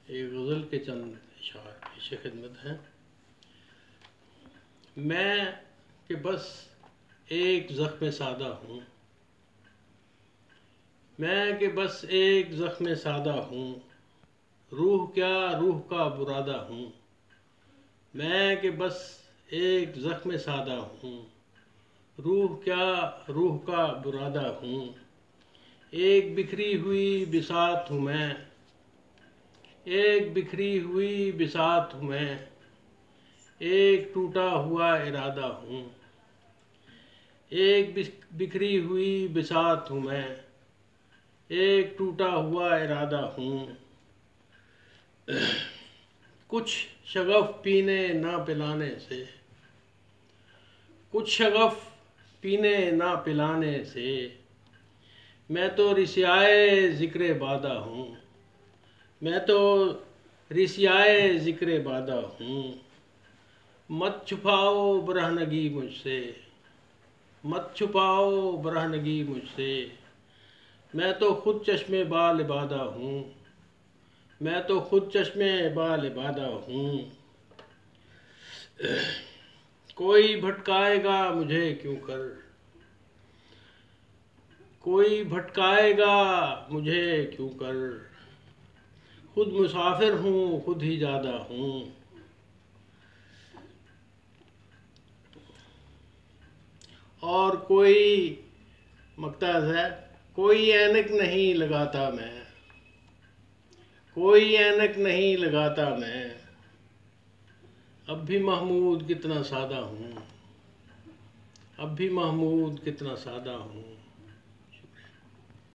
एक गज़ल के चंद इशार पेश खिदमत हैं। मैं कि बस एक ज़ख्म सादा हूँ, मैं कि बस एक ज़ख्म सादा हूँ, रूह क्या रूह का बुरादा हूँ। मैं कि बस एक ज़ख्म सादा हूँ, रूह क्या रूह का बुरादा हूँ। एक बिखरी हुई बिसात हूँ मैं, एक बिखरी हुई बिसात हूँ मैं, एक टूटा हुआ इरादा हूँ। एक बिखरी हुई बिसात हूँ मैं, एक टूटा हुआ इरादा हूँ। कुछ शगफ पीने ना पिलाने से, कुछ शगफ पीने ना पिलाने से, मैं तो रिसियाए ज़िक्र बादा हूँ, मैं तो रिसियाए ज़िक्र बादा हूँ। मत छुपाओ बरहनगी मुझसे, मत छुपाओ बरहनगी मुझसे, मैं तो खुद चश्मे बाल बादा हूँ, मैं तो खुद चश्मे बाल बादा हूँ। कोई भटकाएगा मुझे क्यों कर, कोई भटकाएगा मुझे क्यों कर, खुद मुसाफिर हूँ खुद ही ज़्यादा हूँ। और कोई मकताज़ है, कोई ऐनक नहीं लगाता मैं, कोई ऐनक नहीं लगाता मैं, अब भी महमूद कितना सादा हूँ, अब भी महमूद कितना सादा हूँ।